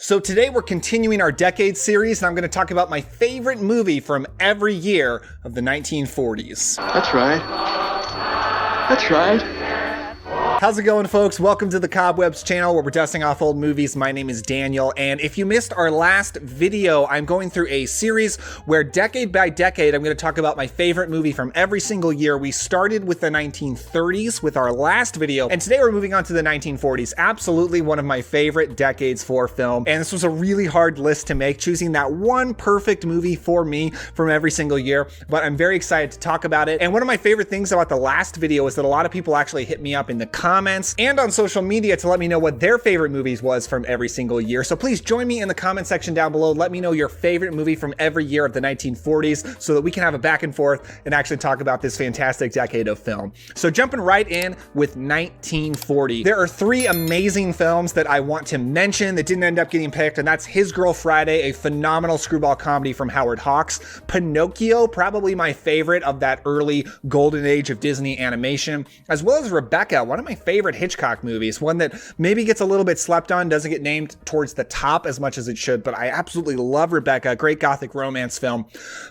So today we're continuing our decade series, and I'm going to talk about my favorite movie from every year of the 1940s. That's right. That's right. How's it going, folks? Welcome to the Cobwebs channel where we're dusting off old movies. My name is Daniel, and if you missed our last video, I'm going through a series where decade by decade, I'm going to talk about my favorite movie from every single year. We started with the 1930s with our last video, and today we're moving on to the 1940s. Absolutely one of my favorite decades for film, and this was a really hard list to make, choosing that one perfect movie for me from every single year, but I'm very excited to talk about it. And one of my favorite things about the last video is that a lot of people actually hit me up in the comments and on social media to let me know what their favorite movies was from every single year. So please join me in the comment section down below. Let me know your favorite movie from every year of the 1940s so that we can have a back and forth and actually talk about this fantastic decade of film. So jumping right in with 1940. There are three amazing films that I want to mention that didn't end up getting picked, and that's His Girl Friday, a phenomenal screwball comedy from Howard Hawks. Pinocchio, probably my favorite of that early golden age of Disney animation, as well as Rebecca, one of my favorite Hitchcock movies, one that maybe gets a little bit slept on, doesn't get named towards the top as much as it should, but I absolutely love Rebecca, great gothic romance film.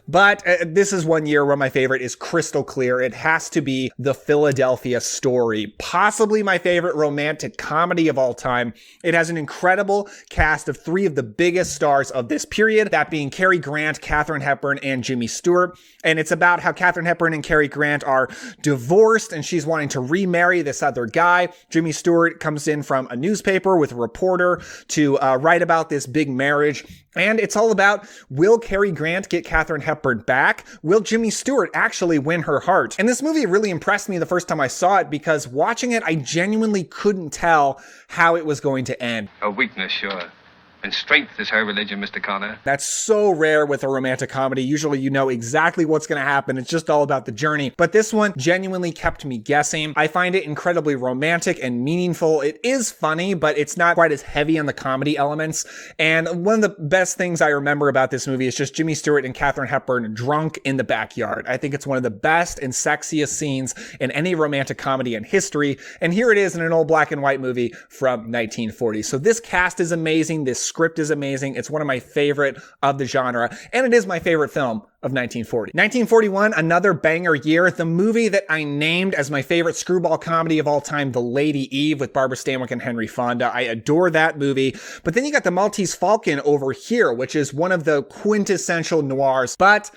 But this is one year where my favorite is crystal clear. It has to be The Philadelphia Story, possibly my favorite romantic comedy of all time. It has an incredible cast of three of the biggest stars of this period, that being Cary Grant, Katharine Hepburn, and Jimmy Stewart. And it's about how Katharine Hepburn and Cary Grant are divorced, and she's wanting to remarry this other guy. Jimmy Stewart comes in from a newspaper with a reporter to write about this big marriage. And it's all about, will Cary Grant get Katharine Hepburn back? Will Jimmy Stewart actually win her heart? And this movie really impressed me the first time I saw it, because watching it, I genuinely couldn't tell how it was going to end. A weakness, sure. And strength is her religion, Mr. Connor. That's so rare with a romantic comedy. Usually you know exactly what's going to happen. It's just all about the journey. But this one genuinely kept me guessing. I find it incredibly romantic and meaningful. It is funny, but it's not quite as heavy on the comedy elements. And one of the best things I remember about this movie is just Jimmy Stewart and Katharine Hepburn drunk in the backyard. I think it's one of the best and sexiest scenes in any romantic comedy in history. And here it is in an old black and white movie from 1940. So this cast is amazing. This script is amazing. It's one of my favorite of the genre, and it is my favorite film of 1940. 1941, another banger year. The movie that I named as my favorite screwball comedy of all time, The Lady Eve, with Barbara Stanwyck and Henry Fonda. I adore that movie. But then you got The Maltese Falcon over here, which is one of the quintessential noirs. But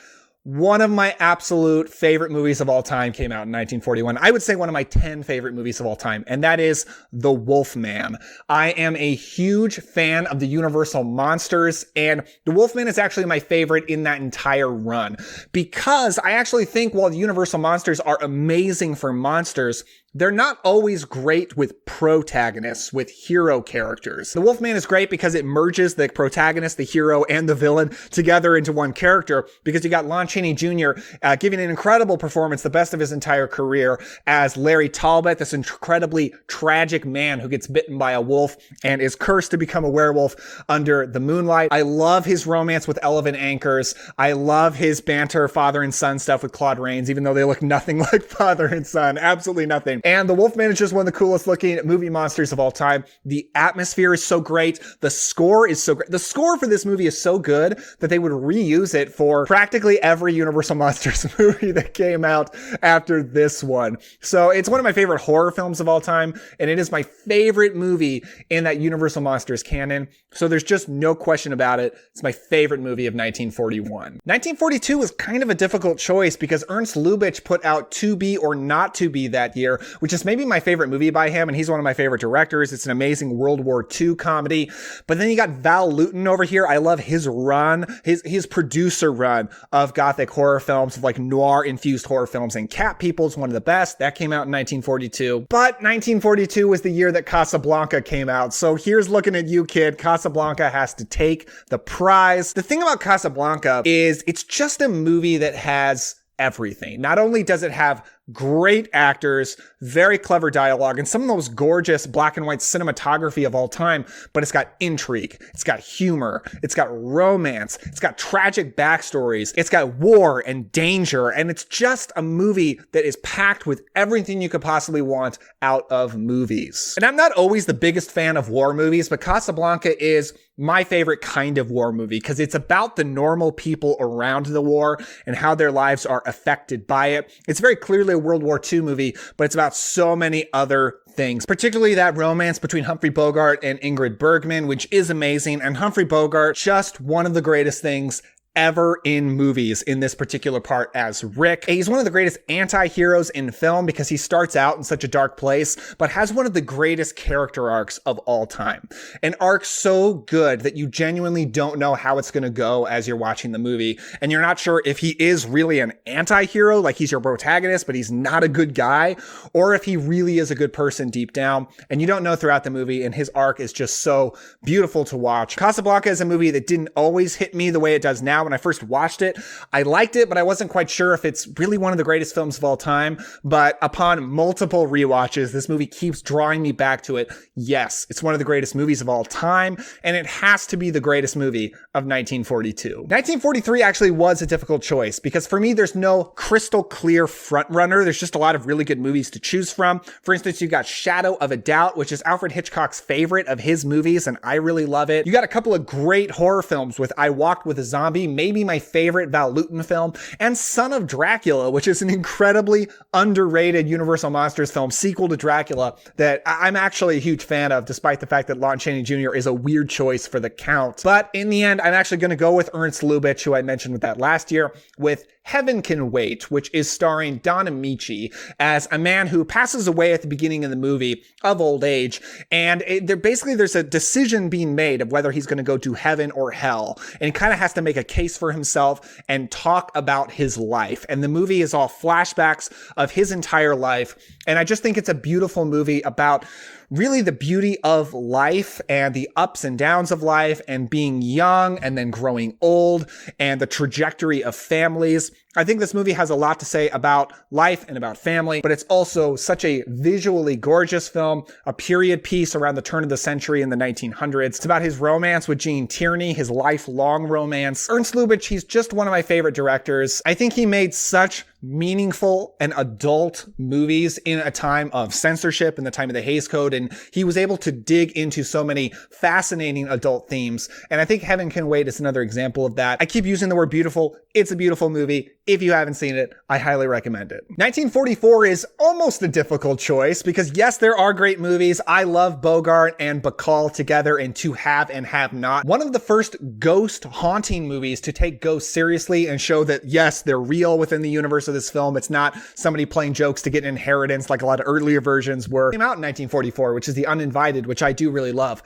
one of my absolute favorite movies of all time came out in 1941. I would say one of my 10 favorite movies of all time, and that is The Wolfman. I am a huge fan of the Universal monsters, and The Wolfman is actually my favorite in that entire run, because I actually think while the Universal monsters are amazing for monsters, they're not always great with protagonists, with hero characters. The Wolfman is great because it merges the protagonist, the hero, and the villain together into one character, because you got Lon Chaney Jr. Giving an incredible performance, the best of his entire career, as Larry Talbot, this incredibly tragic man who gets bitten by a wolf and is cursed to become a werewolf under the moonlight. I love his romance with Ella Van Ankers. I love his banter, father and son stuff with Claude Rains, even though they look nothing like father and son. Absolutely nothing. And The Wolfman is just one of the coolest looking movie monsters of all time. The atmosphere is so great. The score is so great. The score for this movie is so good that they would reuse it for practically every Universal Monsters movie that came out after this one. So it's one of my favorite horror films of all time, and it is my favorite movie in that Universal Monsters canon. So there's just no question about it. It's my favorite movie of 1941. 1942 was kind of a difficult choice because Ernst Lubitsch put out To Be or Not to Be that year, which is maybe my favorite movie by him, and he's one of my favorite directors. It's an amazing World War II comedy. But then you got Val Lewton over here. I love his run, his producer run of gothic horror films, of like noir-infused horror films, and Cat People is one of the best. That came out in 1942. But 1942 was the year that Casablanca came out. So here's looking at you, kid. Casablanca has to take the prize. The thing about Casablanca is it's just a movie that has everything. Not only does it have great actors, very clever dialogue, and some of the most gorgeous black and white cinematography of all time, but it's got intrigue, it's got humor, it's got romance, it's got tragic backstories, it's got war and danger, and it's just a movie that is packed with everything you could possibly want out of movies. And I'm not always the biggest fan of war movies, but Casablanca is my favorite kind of war movie because it's about the normal people around the war and how their lives are affected by it. It's very clearly a World War II movie, but it's about so many other things, particularly that romance between Humphrey Bogart and Ingrid Bergman, which is amazing. And Humphrey Bogart, just one of the greatest things ever in movies in this particular part as Rick. He's one of the greatest anti-heroes in film because he starts out in such a dark place, but has one of the greatest character arcs of all time. An arc so good that you genuinely don't know how it's going to go as you're watching the movie. And you're not sure if he is really an anti-hero, like he's your protagonist, but he's not a good guy, or if he really is a good person deep down. And you don't know throughout the movie, and his arc is just so beautiful to watch. Casablanca is a movie that didn't always hit me the way it does now. When I first watched it, I liked it, but I wasn't quite sure if it's really one of the greatest films of all time. But upon multiple rewatches, this movie keeps drawing me back to it. Yes, it's one of the greatest movies of all time, and it has to be the greatest movie of 1942. 1943 actually was a difficult choice because for me, there's no crystal clear frontrunner. There's just a lot of really good movies to choose from. For instance, you've got Shadow of a Doubt, which is Alfred Hitchcock's favorite of his movies, and I really love it. You got a couple of great horror films with I Walked with a Zombie, maybe my favorite Val Lewton film, and Son of Dracula, which is an incredibly underrated Universal Monsters film, sequel to Dracula, that I'm actually a huge fan of, despite the fact that Lon Chaney Jr. is a weird choice for the Count. But in the end, I'm actually going to go with Ernst Lubitsch, who I mentioned with that last year, with Heaven Can Wait, which is starring Don Amici as a man who passes away at the beginning of the movie of old age. And there's a decision being made of whether he's going to go to heaven or hell. And he kind of has to make a case for himself and talk about his life. And the movie is all flashbacks of his entire life. And I just think it's a beautiful movie about really the beauty of life and the ups and downs of life and being young and then growing old and the trajectory of families. I think this movie has a lot to say about life and about family, but it's also such a visually gorgeous film, a period piece around the turn of the century in the 1900s. It's about his romance with Jean Tierney, his lifelong romance. Ernst Lubitsch, he's just one of my favorite directors. I think he made such meaningful and adult movies in a time of censorship, in the time of the Hays Code, and he was able to dig into so many fascinating adult themes. And I think Heaven Can Wait is another example of that. I keep using the word beautiful. It's a beautiful movie. If you haven't seen it, I highly recommend it. 1944 is almost a difficult choice because yes, there are great movies. I love Bogart and Bacall together in To Have and Have Not. One of the first ghost haunting movies to take ghosts seriously and show that yes, they're real within the universe of this film. It's not somebody playing jokes to get an inheritance like a lot of earlier versions were. It came out in 1944, which is The Uninvited, which I do really love.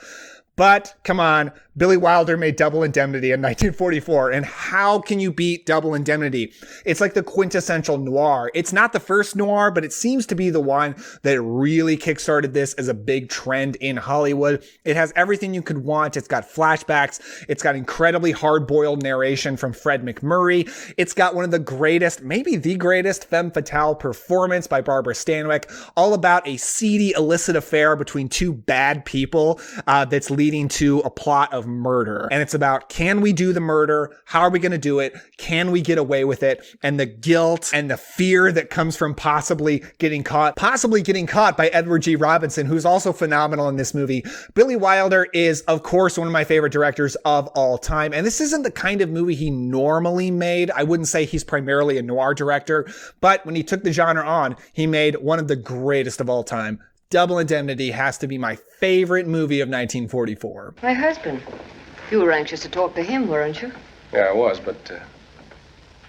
But come on, Billy Wilder made Double Indemnity in 1944, and how can you beat Double Indemnity? It's like the quintessential noir. It's not the first noir, but it seems to be the one that really kickstarted this as a big trend in Hollywood. It has everything you could want. It's got flashbacks. It's got incredibly hard-boiled narration from Fred McMurray. It's got one of the greatest, maybe the greatest femme fatale performance by Barbara Stanwyck, all about a seedy, illicit affair between two bad people that's leading to a plot of murder. And it's about, can we do the murder? How are we going to do it? Can we get away with it? And the guilt and the fear that comes from possibly getting caught by Edward G. Robinson, who's also phenomenal in this movie. Billy Wilder is, of course, one of my favorite directors of all time. And this isn't the kind of movie he normally made. I wouldn't say he's primarily a noir director, but when he took the genre on, he made one of the greatest of all time. Double Indemnity has to be my favorite movie of 1944. My husband. You were anxious to talk to him, weren't you? Yeah, I was, but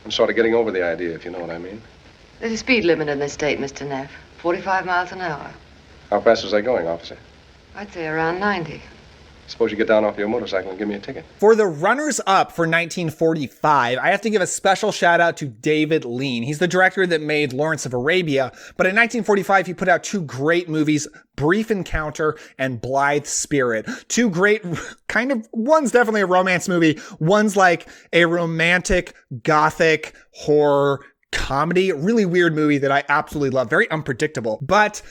I'm sort of getting over the idea, if you know what I mean. There's a speed limit in this state, Mr. Neff. 45 miles an hour. How fast was I going, officer? I'd say around 90. Suppose you get down off your motorcycle and give me a ticket. For the runners-up for 1945, I have to give a special shout-out to David Lean. He's the director that made Lawrence of Arabia, but in 1945, he put out two great movies, Brief Encounter and Blithe Spirit. Two great, one's definitely a romance movie, one's like a romantic, gothic, horror comedy, really weird movie that I absolutely love, very unpredictable. But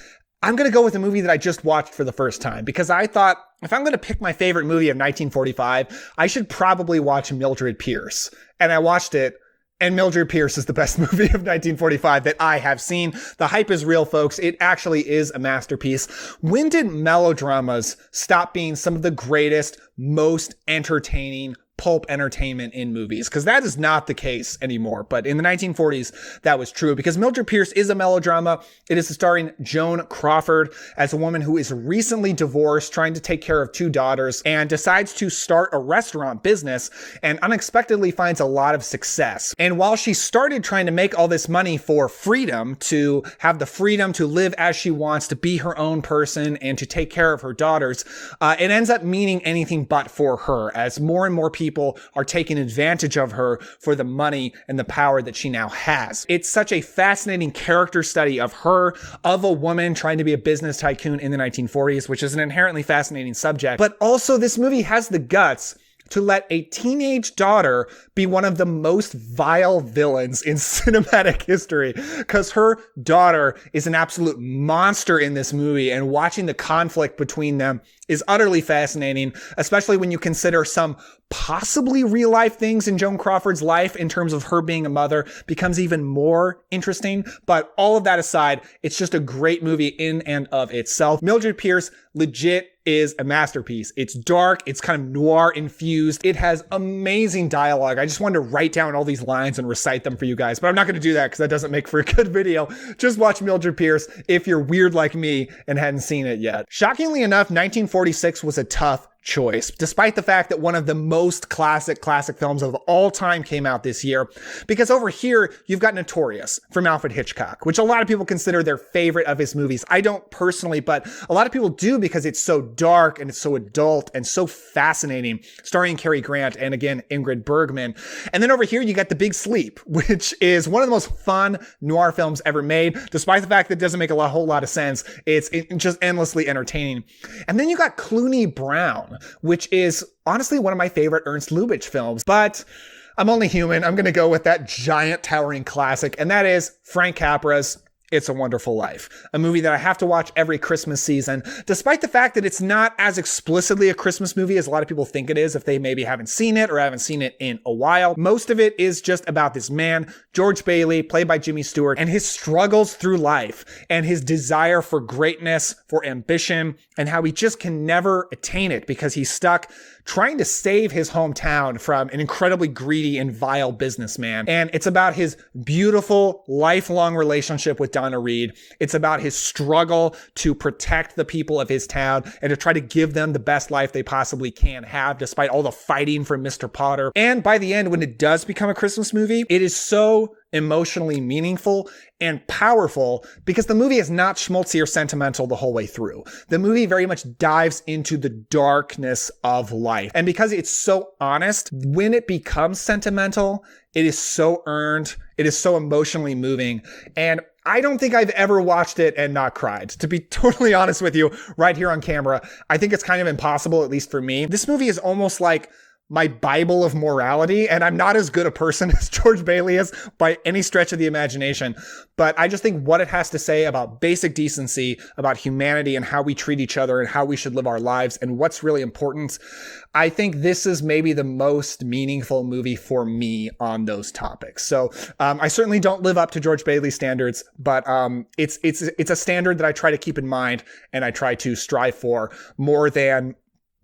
I'm going to go with a movie that I just watched for the first time because I thought if I'm going to pick my favorite movie of 1945, I should probably watch Mildred Pierce. And I watched it, and Mildred Pierce is the best movie of 1945 that I have seen. The hype is real, folks. It actually is a masterpiece. When did melodramas stop being some of the greatest, most entertaining pulp entertainment in movies? Because that is not the case anymore. But in the 1940s, that was true because Mildred Pierce is a melodrama. It is starring Joan Crawford as a woman who is recently divorced, trying to take care of 2 daughters, and decides to start a restaurant business and unexpectedly finds a lot of success. And while she started trying to make all this money for freedom, to have the freedom to live as she wants, to be her own person, and to take care of her daughters, it ends up meaning anything but for her as more and more people are taking advantage of her for the money and the power that she now has. It's such a fascinating character study of her, of a woman trying to be a business tycoon in the 1940s, which is an inherently fascinating subject. But also this movie has the guts to let a teenage daughter be one of the most vile villains in cinematic history, because her daughter is an absolute monster in this movie, and watching the conflict between them is utterly fascinating, especially when you consider some possibly real life things in Joan Crawford's life in terms of her being a mother becomes even more interesting. But all of that aside, it's just a great movie in and of itself. Mildred Pierce legit is a masterpiece. It's dark, it's kind of noir infused. It has amazing dialogue. I just wanted to write down all these lines and recite them for you guys, but I'm not going to do that because that doesn't make for a good video. Just watch Mildred Pierce if you're weird like me and hadn't seen it yet. Shockingly enough, 1946 was a tough choice, despite the fact that one of the most classic films of all time came out this year, because over here you've got Notorious from Alfred Hitchcock, which a lot of people consider their favorite of his movies. I don't personally, but a lot of people do because it's so dark and it's so adult and so fascinating, starring Cary Grant and again Ingrid Bergman. And then over here you got The Big Sleep, which is one of the most fun noir films ever made, despite the fact that it doesn't make a whole lot of sense. It's just endlessly entertaining. And then you got Clooney Brown, which is honestly one of my favorite Ernst Lubitsch films, but I'm only human. I'm going to go with that giant towering classic, and that is Frank Capra's It's a Wonderful Life, a movie that I have to watch every Christmas season, despite the fact that it's not as explicitly a Christmas movie as a lot of people think it is if they maybe haven't seen it or haven't seen it in a while. Most of it is just about this man, George Bailey, played by Jimmy Stewart, and his struggles through life and his desire for greatness, for ambition, and how he just can never attain it because he's stuck trying to save his hometown from an incredibly greedy and vile businessman. And it's about his beautiful, lifelong relationship with Donna Reed. It's about his struggle to protect the people of his town and to try to give them the best life they possibly can have, despite all the fighting from Mr. Potter. And by the end, when it does become a Christmas movie, it is so emotionally meaningful and powerful because the movie is not schmaltzy or sentimental the whole way through. The movie very much dives into the darkness of life. And because it's so honest, when it becomes sentimental, it is so earned. It is so emotionally moving. And I don't think I've ever watched it and not cried. To be totally honest with you, right here on camera, I think it's kind of impossible, at least for me. This movie is almost like my Bible of morality, and I'm not as good a person as George Bailey is by any stretch of the imagination, but I just think what it has to say about basic decency, about humanity and how we treat each other and how we should live our lives and what's really important, I think this is maybe the most meaningful movie for me on those topics. So I certainly don't live up to George Bailey's standards, but it's a standard that I try to keep in mind and I try to strive for more than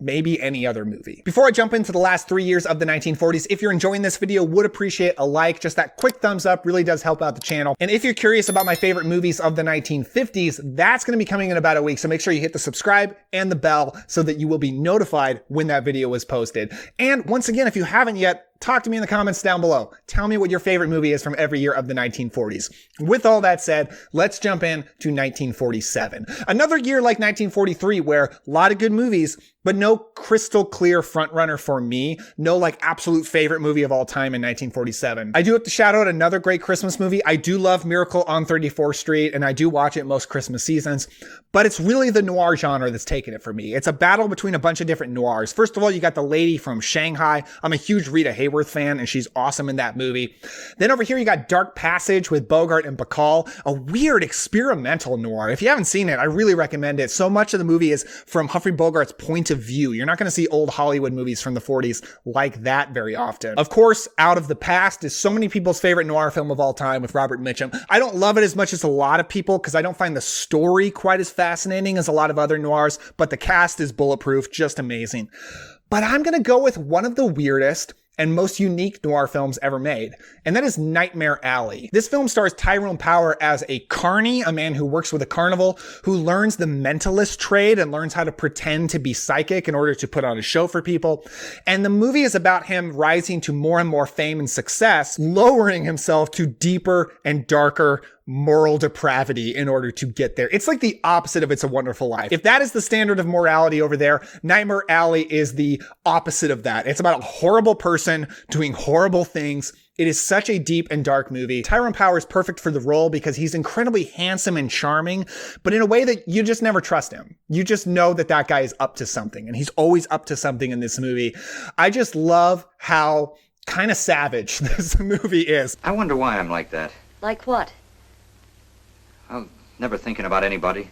maybe any other movie. Before I jump into the last 3 years of the 1940s, if you're enjoying this video, would appreciate a like. Just that quick thumbs up really does help out the channel. And if you're curious about my favorite movies of the 1950s, that's going to be coming in about a week. So make sure you hit the subscribe and the bell so that you will be notified when that video is posted. And once again, if you haven't yet, talk to me in the comments down below. Tell me what your favorite movie is from every year of the 1940s. With all that said, let's jump in to 1947. Another year like 1943 where a lot of good movies, but no crystal clear frontrunner for me. No like absolute favorite movie of all time in 1947. I do have to shout out another great Christmas movie. I do love Miracle on 34th Street and I do watch it most Christmas seasons, but it's really the noir genre that's taken it for me. It's a battle between a bunch of different noirs. First of all, you got The Lady from Shanghai. I'm a huge Rita Hayworth Hayworth fan, and she's awesome in that movie. Then over here, you got Dark Passage with Bogart and Bacall, a weird experimental noir. If you haven't seen it, I really recommend it. So much of the movie is from Humphrey Bogart's point of view. You're not going to see old Hollywood movies from the 40s like that very often. Of course, Out of the Past is so many people's favorite noir film of all time with Robert Mitchum. I don't love it as much as a lot of people because I don't find the story quite as fascinating as a lot of other noirs, but the cast is bulletproof, just amazing. But I'm going to go with one of the weirdest and most unique noir films ever made, and that is Nightmare Alley. This film stars Tyrone Power as a carny, a man who works with a carnival, who learns the mentalist trade and learns how to pretend to be psychic in order to put on a show for people. And the movie is about him rising to more and more fame and success, lowering himself to deeper and darker moral depravity in order to get there. It's like the opposite of It's a Wonderful Life. If that is the standard of morality over there, Nightmare Alley is the opposite of that. It's about a horrible person doing horrible things. It is such a deep and dark movie. Tyrone Power is perfect for the role because he's incredibly handsome and charming, but in a way that you just never trust him. You just know that that guy is up to something, and he's always up to something in this movie. I just love how kind of savage this movie is. I wonder why I'm like that. Like what? I'm never thinking about anybody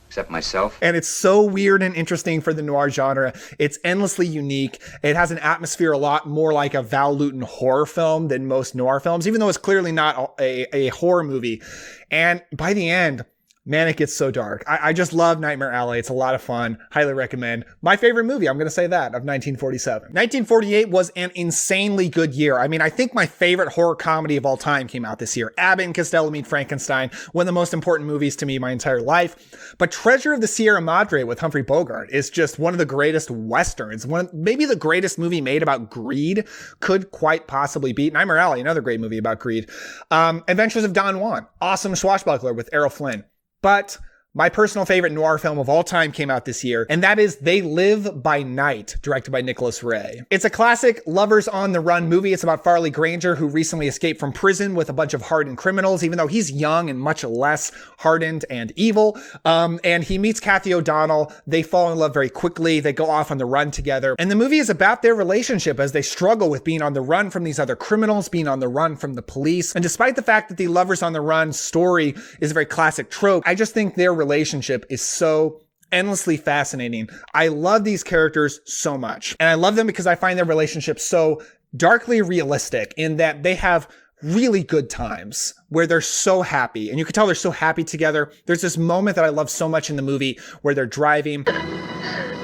except myself. And it's so weird and interesting for the noir genre. It's endlessly unique. It has an atmosphere a lot more like a Val Lewton horror film than most noir films, even though it's clearly not a horror movie. And by the end, man, it gets so dark. I just love Nightmare Alley. It's a lot of fun. Highly recommend. My favorite movie, I'm going to say that, of 1947. 1948 was an insanely good year. I mean, I think my favorite horror comedy of all time came out this year. Abbott and Costello Meet Frankenstein, one of the most important movies to me my entire life. But Treasure of the Sierra Madre with Humphrey Bogart is just one of the greatest westerns. Maybe the greatest movie made about greed, could quite possibly beat Nightmare Alley, another great movie about greed. Adventures of Don Juan, awesome swashbuckler with Errol Flynn. But my personal favorite noir film of all time came out this year, and that is They Live by Night, directed by Nicholas Ray. It's a classic lovers on the run movie. It's about Farley Granger, who recently escaped from prison with a bunch of hardened criminals, even though he's young and much less hardened and evil. And he meets Kathy O'Donnell. They fall in love very quickly. They go off on the run together. And the movie is about their relationship as they struggle with being on the run from these other criminals, being on the run from the police. And despite the fact that the lovers on the run story is a very classic trope, I just think their relationship is so endlessly fascinating. I love these characters so much. And I love them because I find their relationship so darkly realistic in that they have really good times where they're so happy. And you can tell they're so happy together. There's this moment that I love so much in the movie where they're driving.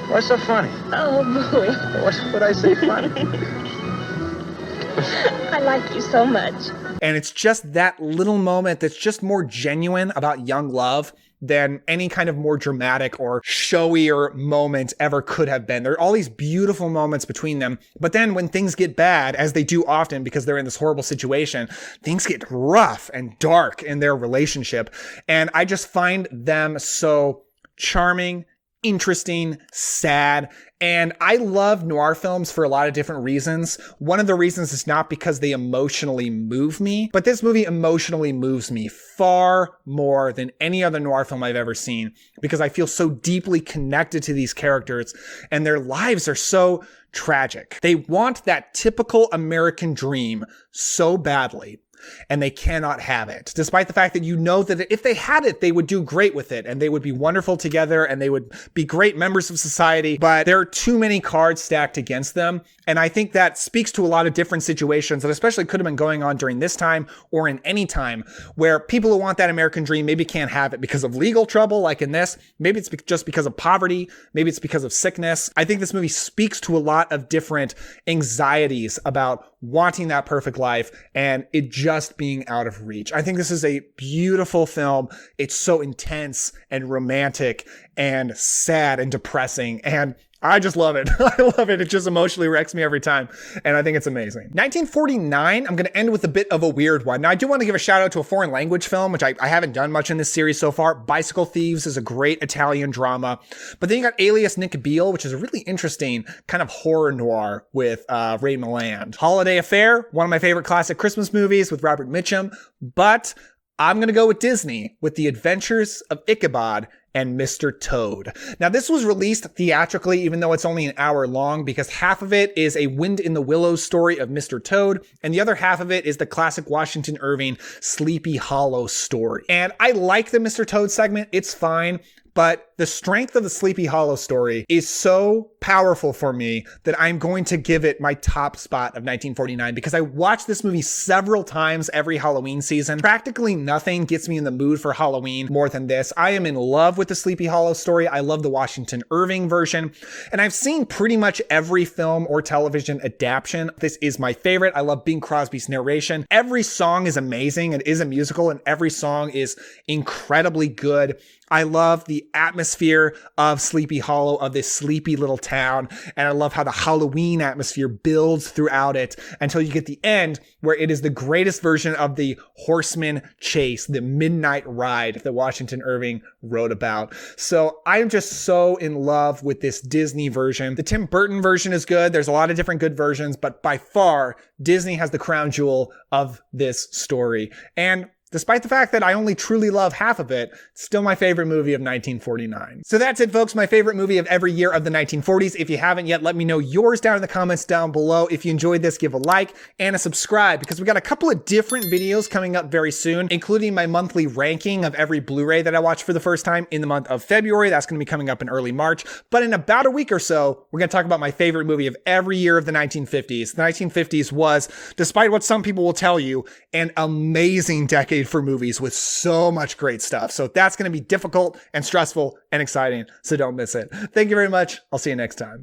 What's so funny? Oh, boy. What would I say funny? I like you so much. And it's just that little moment that's just more genuine about young love than any kind of more dramatic or showier moment ever could have been. There are all these beautiful moments between them, but then when things get bad, as they do often because they're in this horrible situation, things get rough and dark in their relationship. And I just find them so charming, interesting, sad. And I love noir films for a lot of different reasons. One of the reasons is not because they emotionally move me, but this movie emotionally moves me far more than any other noir film I've ever seen because I feel so deeply connected to these characters and their lives are so tragic. They want that typical American dream so badly, and they cannot have it, despite the fact that you know that if they had it, they would do great with it, and they would be wonderful together, and they would be great members of society, but there are too many cards stacked against them, and I think that speaks to a lot of different situations that especially could have been going on during this time or in any time where people who want that American dream maybe can't have it because of legal trouble, like in this. Maybe it's just because of poverty. Maybe it's because of sickness. I think this movie speaks to a lot of different anxieties about wanting that perfect life and it just being out of reach. I think this is a beautiful film. It's so intense and romantic and sad and depressing, and I just love it. I love it. It just emotionally wrecks me every time. And I think it's amazing. 1949, I'm going to end with a bit of a weird one. Now, I do want to give a shout out to a foreign language film, which I haven't done much in this series so far. Bicycle Thieves is a great Italian drama. But then you got Alias Nick Beale, which is a really interesting kind of horror noir with Ray Milland. Holiday Affair, one of my favorite classic Christmas movies with Robert Mitchum. But I'm going to go with Disney with The Adventures of Ichabod and Mr. Toad. Now, this was released theatrically, even though it's only an hour long, because half of it is a Wind in the Willows story of Mr. Toad, and the other half of it is the classic Washington Irving Sleepy Hollow story. And I like the Mr. Toad segment. It's fine. But the strength of the Sleepy Hollow story is so powerful for me that I'm going to give it my top spot of 1949 because I watched this movie several times every Halloween season. Practically nothing gets me in the mood for Halloween more than this. I am in love with the Sleepy Hollow story. I love the Washington Irving version. And I've seen pretty much every film or television adaptation. This is my favorite. I love Bing Crosby's narration. Every song is amazing. It is a musical and every song is incredibly good. I love the atmosphere of Sleepy Hollow, of this sleepy little town, and I love how the Halloween atmosphere builds throughout it until you get the end where it is the greatest version of the horseman chase, the midnight ride that Washington Irving wrote about. So I'm just so in love with this Disney version. The Tim Burton version is good. There's a lot of different good versions, but by far, Disney has the crown jewel of this story. And despite the fact that I only truly love half of it, it's still my favorite movie of 1949. So that's it, folks. My favorite movie of every year of the 1940s. If you haven't yet, let me know yours down in the comments down below. If you enjoyed this, give a like and a subscribe because we got a couple of different videos coming up very soon, including my monthly ranking of every Blu-ray that I watched for the first time in the month of February. That's going to be coming up in early March. But in about a week or so, we're going to talk about my favorite movie of every year of the 1950s. The 1950s was, despite what some people will tell you, an amazing decade for movies with so much great stuff. So that's going to be difficult and stressful and exciting. So don't miss it. Thank you very much. I'll see you next time.